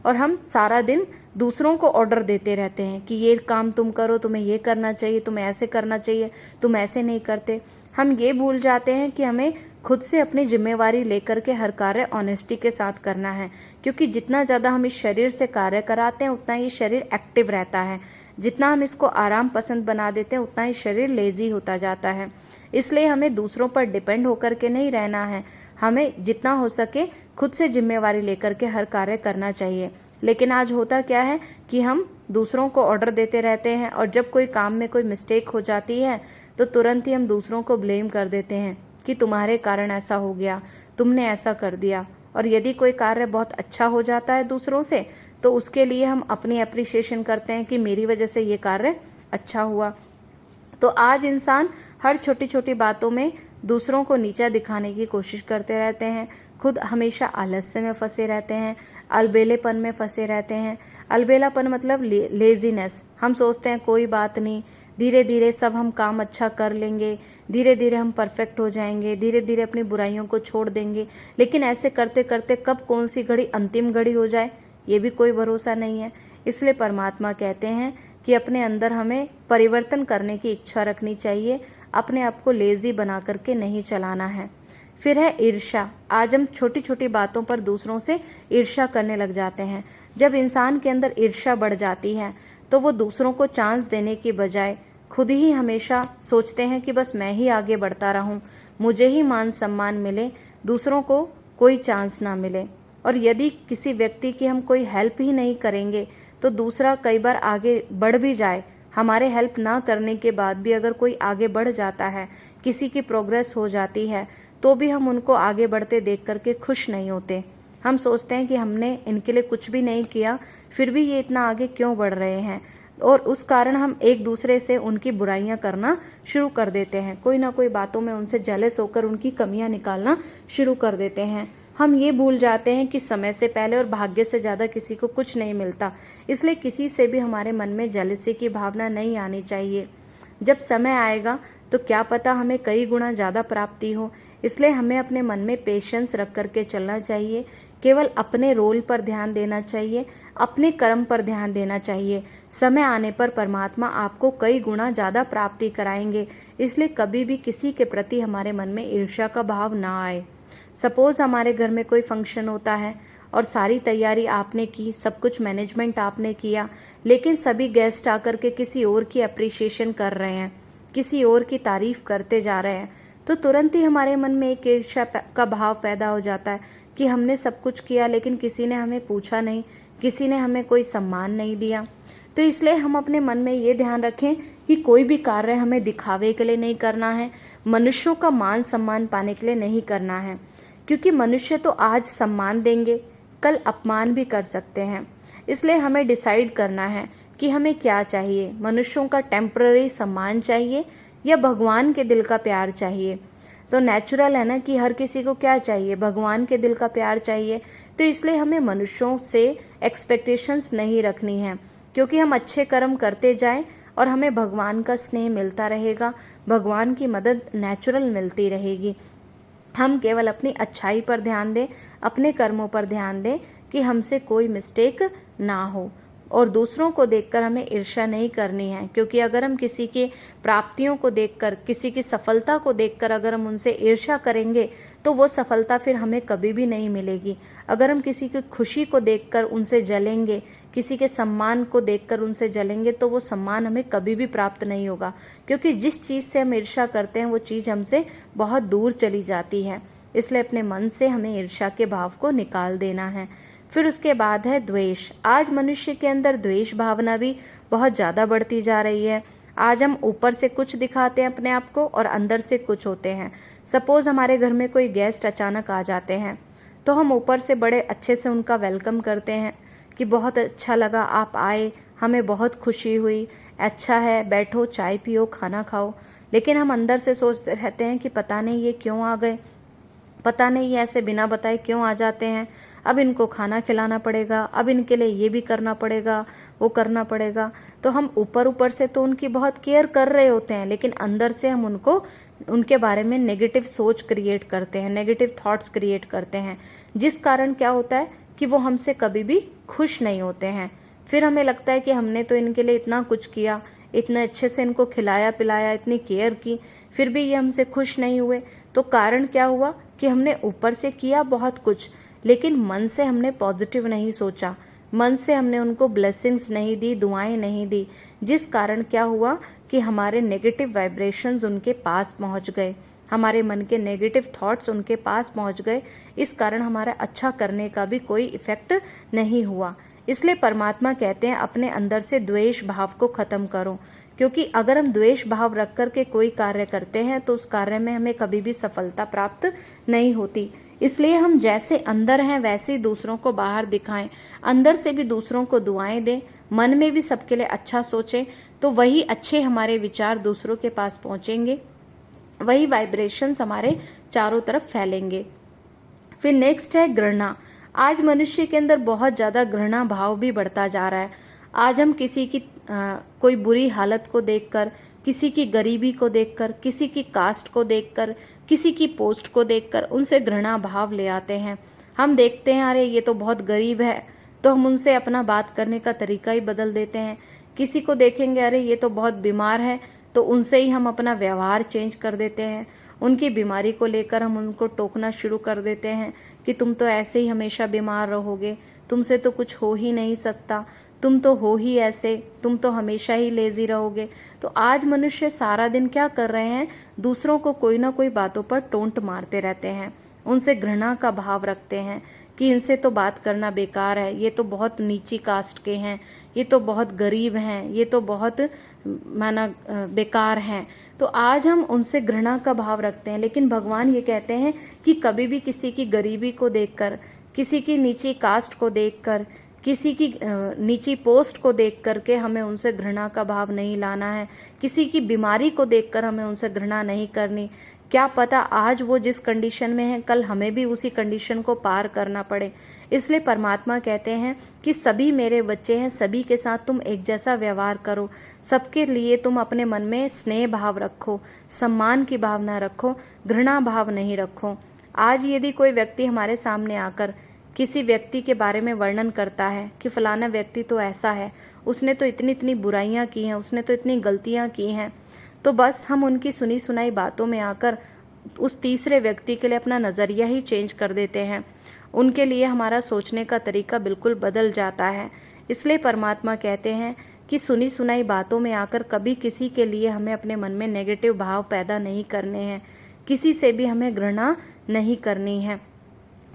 और हम सारा दिन दूसरों को ऑर्डर देते रहते हैं कि ये काम तुम करो, तुम्हें ये करना चाहिए, तुम्हें ऐसे करना चाहिए, तुम ऐसे नहीं करते। हम ये भूल जाते हैं कि हमें खुद से अपनी जिम्मेवारी लेकर के हर कार्य ऑनेस्टी के साथ करना है, क्योंकि जितना ज़्यादा हम इस शरीर से कार्य कराते हैं उतना ये शरीर एक्टिव रहता है। जितना हम इसको आराम पसंद बना देते हैं उतना ही शरीर लेजी होता जाता है। इसलिए हमें दूसरों पर डिपेंड होकर के नहीं रहना है, हमें जितना हो सके खुद से जिम्मेवारी लेकर के हर कार्य करना चाहिए। लेकिन आज होता क्या है कि हम दूसरों को ऑर्डर देते रहते हैं और जब कोई काम में कोई मिस्टेक हो जाती है तो तुरंत ही हम दूसरों को ब्लेम कर देते हैं कि तुम्हारे कारण ऐसा हो गया, तुमने ऐसा कर दिया। और यदि कोई कार्य बहुत अच्छा हो जाता है दूसरों से तो उसके लिए हम अपनी अप्रिसिएशन करते हैं कि मेरी वजह से ये कार्य अच्छा हुआ। तो आज इंसान हर छोटी छोटी बातों में दूसरों को नीचा दिखाने की कोशिश करते रहते हैं, खुद हमेशा आलस्य में फंसे रहते हैं, अलबेलेपन में फंसे रहते हैं। अलबेलापन मतलब लेजीनेस। हम सोचते हैं कोई बात नहीं, धीरे धीरे सब हम काम अच्छा कर लेंगे, धीरे धीरे हम परफेक्ट हो जाएंगे, धीरे धीरे अपनी बुराइयों को छोड़ देंगे। लेकिन ऐसे करते करते कब कौन सी घड़ी अंतिम घड़ी हो जाए ये भी कोई भरोसा नहीं है। इसलिए परमात्मा कहते हैं कि अपने अंदर हमें परिवर्तन करने की इच्छा रखनी चाहिए, अपने आप को लेजी बना करके नहीं चलाना है। फिर है ईर्ष्या। आज हम छोटी छोटी बातों पर दूसरों से ईर्ष्या करने लग जाते हैं। जब इंसान के अंदर ईर्ष्या बढ़ जाती है तो वो दूसरों को चांस देने की बजाय खुद ही हमेशा सोचते हैं कि बस मैं ही आगे बढ़ता रहूं, मुझे ही मान सम्मान मिले, दूसरों को कोई चांस ना मिले। और यदि किसी व्यक्ति की हम कोई हेल्प ही नहीं करेंगे तो दूसरा कई बार आगे बढ़ भी जाए, हमारे हेल्प ना करने के बाद भी अगर कोई आगे बढ़ जाता है, किसी की प्रोग्रेस हो जाती है, तो भी हम उनको आगे बढ़ते देख करके खुश नहीं होते। हम सोचते हैं कि हमने इनके लिए कुछ भी नहीं किया, फिर भी ये इतना आगे क्यों बढ़ रहे हैं, और उस कारण हम एक दूसरे से उनकी बुराइयां करना शुरू कर देते हैं। कोई ना कोई बातों में उनसे जेलस होकर उनकी कमियां निकालना शुरू कर देते हैं। हम ये भूल जाते हैं कि समय से पहले और भाग्य से ज़्यादा किसी को कुछ नहीं मिलता, इसलिए किसी से भी हमारे मन में जेलसी की भावना नहीं आनी चाहिए। जब समय आएगा तो क्या पता हमें कई गुना ज़्यादा प्राप्ति हो, इसलिए हमें अपने मन में पेशेंस रख करके चलना चाहिए, केवल अपने रोल पर ध्यान देना चाहिए, अपने कर्म पर ध्यान देना चाहिए। समय आने पर परमात्मा आपको कई गुना ज़्यादा प्राप्ति कराएंगे, इसलिए कभी भी किसी के प्रति हमारे मन में ईर्ष्या का भाव ना आए। सपोज हमारे घर में कोई फंक्शन होता है और सारी तैयारी आपने की, सब कुछ मैनेजमेंट आपने किया, लेकिन सभी गेस्ट आकर के किसी और की अप्रिशिएशन कर रहे हैं, किसी और की तारीफ करते जा रहे हैं, तो तुरंत ही हमारे मन में एक ईर्ष्या का भाव पैदा हो जाता है कि हमने सब कुछ किया लेकिन किसी ने हमें पूछा नहीं, किसी ने हमें कोई सम्मान नहीं दिया। तो इसलिए हम अपने मन में ये ध्यान रखें कि कोई भी कार्य हमें दिखावे के लिए नहीं करना है, मनुष्यों का मान सम्मान पाने के लिए नहीं करना है, क्योंकि मनुष्य तो आज सम्मान देंगे, कल अपमान भी कर सकते हैं। इसलिए हमें डिसाइड करना है कि हमें क्या चाहिए, मनुष्यों का टेम्पररी सम्मान चाहिए या भगवान के दिल का प्यार चाहिए। तो नेचुरल है ना कि हर किसी को क्या चाहिए, भगवान के दिल का प्यार चाहिए। तो इसलिए हमें मनुष्यों से एक्सपेक्टेशंस नहीं रखनी है, क्योंकि हम अच्छे कर्म करते जाएं और हमें भगवान का स्नेह मिलता रहेगा, भगवान की मदद नेचुरल मिलती रहेगी। हम केवल अपनी अच्छाई पर ध्यान दें, अपने कर्मों पर ध्यान दें कि हमसे कोई मिस्टेक ना हो। और दूसरों को देखकर हमें ईर्ष्या नहीं करनी है, क्योंकि अगर हम किसी की प्राप्तियों को देखकर, किसी की सफलता को देखकर अगर हम उनसे ईर्ष्या करेंगे तो वो सफलता फिर हमें कभी भी नहीं मिलेगी। अगर हम किसी की खुशी को देखकर उनसे जलेंगे, किसी के सम्मान को देखकर उनसे जलेंगे, तो वो सम्मान हमें कभी भी प्राप्त नहीं होगा, क्योंकि जिस चीज़ से हम ईर्ष्या करते हैं वो चीज़ हमसे बहुत दूर चली जाती है। इसलिए अपने मन से हमें ईर्ष्या के भाव को निकाल देना है। फिर उसके बाद है द्वेष। आज मनुष्य के अंदर द्वेष भावना भी बहुत ज़्यादा बढ़ती जा रही है। आज हम ऊपर से कुछ दिखाते हैं अपने आप को और अंदर से कुछ होते हैं। सपोज़ हमारे घर में कोई गेस्ट अचानक आ जाते हैं तो हम ऊपर से बड़े अच्छे से उनका वेलकम करते हैं कि बहुत अच्छा लगा आप आए, हमें बहुत खुशी हुई, अच्छा है, बैठो, चाय पियो, खाना खाओ। लेकिन हम अंदर से सोचते रहते हैं कि पता नहीं ये क्यों आ गए, पता नहीं ये ऐसे बिना बताए क्यों आ जाते हैं, अब इनको खाना खिलाना पड़ेगा, अब इनके लिए ये भी करना पड़ेगा, वो करना पड़ेगा। तो हम ऊपर ऊपर से तो उनकी बहुत केयर कर रहे होते हैं, लेकिन अंदर से हम उनके बारे में नेगेटिव सोच क्रिएट करते हैं, नेगेटिव थॉट्स क्रिएट करते हैं, जिस कारण क्या होता है कि वो हमसे कभी भी खुश नहीं होते हैं। फिर हमें लगता है कि हमने तो इनके लिए इतना कुछ किया, इतने अच्छे से इनको खिलाया पिलाया, इतनी केयर की, फिर भी ये हमसे खुश नहीं हुए। तो कारण क्या हुआ कि हमने ऊपर से किया बहुत कुछ, लेकिन मन से हमने पॉजिटिव नहीं सोचा, मन से हमने उनको ब्लेसिंग्स नहीं दी, दुआएं नहीं दी, जिस कारण क्या हुआ कि हमारे नेगेटिव वाइब्रेशंस उनके पास पहुंच गए, हमारे मन के नेगेटिव थॉट्स उनके पास पहुंच गए। इस कारण हमारा अच्छा करने का भी कोई इफेक्ट नहीं हुआ। इसलिए परमात्मा कहते हैं अपने अंदर से द्वेष भाव को खत्म करो, क्योंकि अगर हम द्वेष भाव रख कर के कोई कार्य करते हैं तो उस कार्य में हमें कभी भी सफलता प्राप्त नहीं होती। इसलिए हम जैसे अंदर हैं वैसे ही दूसरों को बाहर दिखाएं, अंदर से भी दूसरों को दुआएं दें, मन में भी सबके लिए अच्छा सोचें, तो वही अच्छे हमारे विचार दूसरों के पास पहुंचेंगे, वही वाइब्रेशंस हमारे चारों तरफ फैलेंगे। फिर नेक्स्ट है घृणा। आज मनुष्य के अंदर बहुत ज़्यादा घृणा भाव भी बढ़ता जा रहा है। आज हम किसी की कोई बुरी हालत को देखकर, किसी की गरीबी को देखकर, किसी की कास्ट को देखकर, किसी की पोस्ट को देखकर उनसे घृणा भाव ले आते हैं। हम देखते हैं अरे ये तो बहुत गरीब है, तो हम उनसे अपना बात करने का तरीका ही बदल देते हैं। किसी को देखेंगे अरे ये तो बहुत बीमार है, तो उनसे ही हम अपना व्यवहार चेंज कर देते हैं। उनकी बीमारी को लेकर हम उनको टोकना शुरू कर देते हैं कि तुम तो ऐसे ही हमेशा बीमार रहोगे, तुमसे तो कुछ हो ही नहीं सकता, तुम तो हो ही ऐसे, तुम तो हमेशा ही लेजी रहोगे। तो आज मनुष्य सारा दिन क्या कर रहे हैं, दूसरों को कोई ना कोई बातों पर टोंट मारते रहते हैं, उनसे घृणा का भाव रखते हैं कि इनसे तो बात करना बेकार है, ये तो बहुत नीची कास्ट के हैं, ये तो बहुत गरीब हैं, ये तो बहुत माना बेकार हैं। तो आज हम उनसे घृणा का भाव रखते हैं, लेकिन भगवान ये कहते हैं कि कभी भी किसी की गरीबी को देखकर, किसी की नीची कास्ट को देखकर, किसी की नीची पोस्ट को देख करके हमें उनसे घृणा का भाव नहीं लाना है, किसी की बीमारी को देखकर हमें उनसे घृणा नहीं करनी। क्या पता आज वो जिस कंडीशन में है कल हमें भी उसी कंडीशन को पार करना पड़े। इसलिए परमात्मा कहते हैं कि सभी मेरे बच्चे हैं, सभी के साथ तुम एक जैसा व्यवहार करो, सबके लिए तुम अपने मन में स्नेह भाव रखो, सम्मान की भावना रखो, घृणा भाव नहीं रखो। आज यदि कोई व्यक्ति हमारे सामने आकर किसी व्यक्ति के बारे में वर्णन करता है कि फलाना व्यक्ति तो ऐसा है, उसने तो इतनी इतनी बुराइयां की हैं, उसने तो इतनी गलतियां की हैं, तो बस हम उनकी सुनी सुनाई बातों में आकर उस तीसरे व्यक्ति के लिए अपना नज़रिया ही चेंज कर देते हैं, उनके लिए हमारा सोचने का तरीका बिल्कुल बदल जाता है। इसलिए परमात्मा कहते हैं कि सुनी सुनाई बातों में आकर कभी किसी के लिए हमें अपने मन में नेगेटिव भाव पैदा नहीं करने हैं, किसी से भी हमें घृणा नहीं करनी है।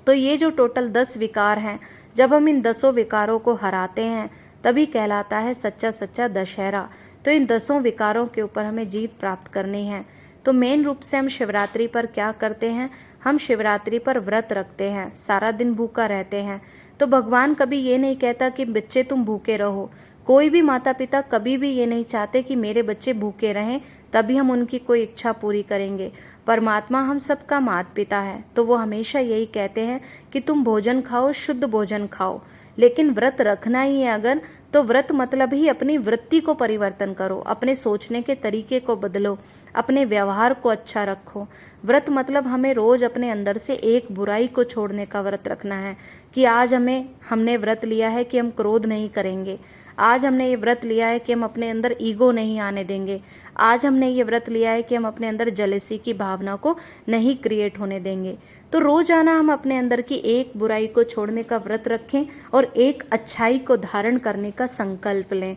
तो ये जो टोटल 10 विकार हैं, जब हम इन 10 विकारों को हराते हैं तभी कहलाता है सच्चा सच्चा दशहरा। तो इन 10 विकारों के ऊपर हमें जीत प्राप्त करनी है। तो मेन रूप से हम शिवरात्रि पर क्या करते हैं, हम शिवरात्रि पर व्रत रखते हैं, सारा दिन भूखा रहते हैं। तो भगवान कभी ये नहीं कहता कि बच्चे तुम भूखे रहो, कोई भी माता पिता कभी भी ये नहीं चाहते कि मेरे बच्चे भूखे रहें तभी हम उनकी कोई इच्छा पूरी करेंगे। परमात्मा हम सबका माता पिता है, तो वो हमेशा यही कहते हैं कि तुम भोजन खाओ, शुद्ध भोजन खाओ, लेकिन व्रत रखना ही है अगर, तो व्रत मतलब ही अपनी वृत्ति को परिवर्तन करो, अपने सोचने के तरीके को बदलो, अपने व्यवहार को अच्छा रखो। व्रत मतलब हमें रोज अपने अंदर से एक बुराई को छोड़ने का व्रत रखना है कि आज हमने व्रत लिया है कि हम क्रोध नहीं करेंगे। आज हमने ये व्रत लिया है कि हम अपने अंदर ईगो नहीं आने देंगे। आज हमने ये व्रत लिया है कि हम अपने अंदर जेलसी की भावना को नहीं क्रिएट होने देंगे। तो रोजाना हम अपने अंदर की एक बुराई को छोड़ने का व्रत रखें और एक अच्छाई को धारण करने का संकल्प लें।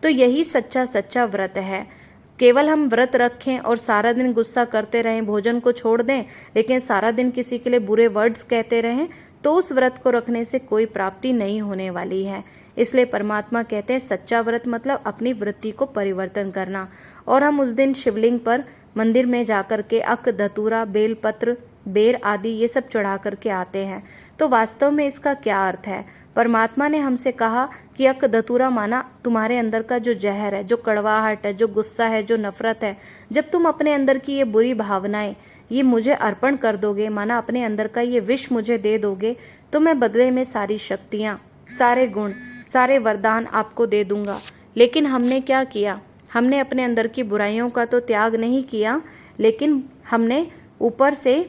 तो यही सच्चा व्रत है। केवल हम व्रत रखें और सारा दिन गुस्सा करते रहें, भोजन को छोड़ दें, लेकिन सारा दिन किसी के लिए बुरे वर्ड्स कहते रहें, तो उस व्रत को रखने से कोई प्राप्ति नहीं होने वाली है। इसलिए परमात्मा कहते हैं सच्चा व्रत मतलब अपनी वृत्ति को परिवर्तन करना। और हम उस दिन शिवलिंग पर मंदिर में जाकर के अक, धतूरा, बेलपत्र, बेर आदि ये सब चढ़ा करके आते हैं। तो वास्तव में इसका क्या अर्थ है? परमात्मा ने हमसे कहा कि अक, धतूरा माना तुम्हारे अंदर का जो जहर है, जो कड़वाहट है, जो गुस्सा है, जो नफरत है, जब तुम अपने अंदर की ये बुरी भावनाएं ये मुझे अर्पण कर दोगे, माना अपने अंदर का ये विष मुझे दे दोगे, तो मैं बदले में सारी शक्तियाँ, सारे गुण, सारे वरदान आपको दे दूंगा। लेकिन हमने क्या किया? हमने अपने अंदर की बुराइयों का तो त्याग नहीं किया, लेकिन हमने ऊपर से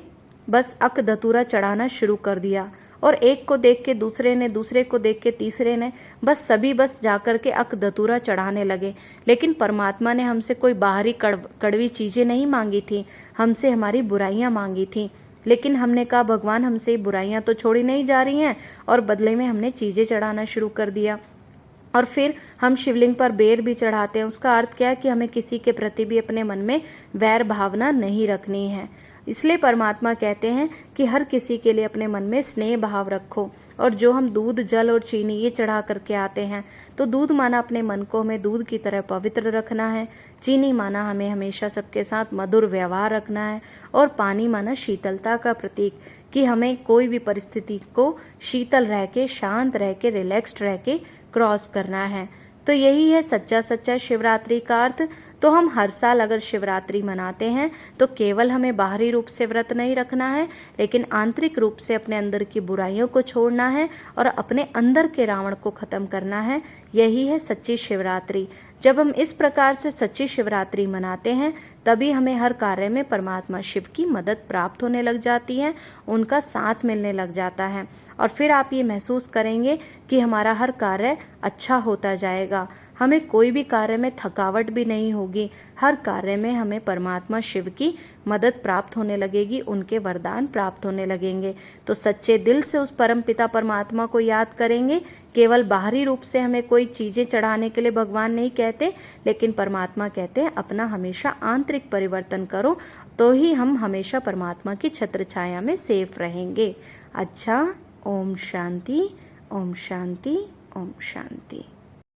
बस अक, धतूरा चढ़ाना शुरू कर दिया। और एक को देख के दूसरे ने, दूसरे को देख के तीसरे ने, सभी जाकर के अक, धतूरा चढ़ाने लगे। लेकिन परमात्मा ने हमसे कोई बाहरी कड़वी चीज़ें नहीं मांगी थी, हमसे हमारी बुराइयां मांगी थी। लेकिन हमने कहा भगवान हमसे बुराइयां तो छोड़ी नहीं जा रही हैं, और बदले में हमने चीज़ें चढ़ाना शुरू कर दिया। और फिर हम शिवलिंग पर बेर भी चढ़ाते हैं। उसका अर्थ क्या है कि हमें किसी के प्रति भी अपने मन में वैर भावना नहीं रखनी है। इसलिए परमात्मा कहते हैं कि हर किसी के लिए अपने मन में स्नेह भाव रखो। और जो हम दूध, जल और चीनी ये चढ़ा करके आते हैं, तो दूध माना अपने मन को हमें दूध की तरह पवित्र रखना है, चीनी माना हमें हमेशा सबके साथ मधुर व्यवहार रखना है, और पानी माना शीतलता का प्रतीक कि हमें कोई भी परिस्थिति को शीतल रह के, शांत रह के, रिलैक्स्ड रह के क्रॉस करना है। तो यही है सच्चा शिवरात्रि का अर्थ। तो हम हर साल अगर शिवरात्रि मनाते हैं तो केवल हमें बाहरी रूप से व्रत नहीं रखना है, लेकिन आंतरिक रूप से अपने अंदर की बुराइयों को छोड़ना है और अपने अंदर के रावण को खत्म करना है। यही है सच्ची शिवरात्रि। जब हम इस प्रकार से सच्ची शिवरात्रि मनाते हैं, तभी हमें हर कार्य में परमात्मा शिव की मदद प्राप्त होने लग जाती है, उनका साथ मिलने लग जाता है। और फिर आप ये महसूस करेंगे कि हमारा हर कार्य अच्छा होता जाएगा, हमें कोई भी कार्य में थकावट भी नहीं होगी, हर कार्य में हमें परमात्मा शिव की मदद प्राप्त होने लगेगी, उनके वरदान प्राप्त होने लगेंगे। तो सच्चे दिल से उस परम पिता परमात्मा को याद करेंगे। केवल बाहरी रूप से हमें कोई चीज़ें चढ़ाने के लिए भगवान नहीं कहते, लेकिन परमात्मा कहते हैं अपना हमेशा आंतरिक परिवर्तन करो, तो ही हम हमेशा परमात्मा की छत्र छाया में सेफ रहेंगे। अच्छा, ओम शांति, ओम शांति, ओम शांति।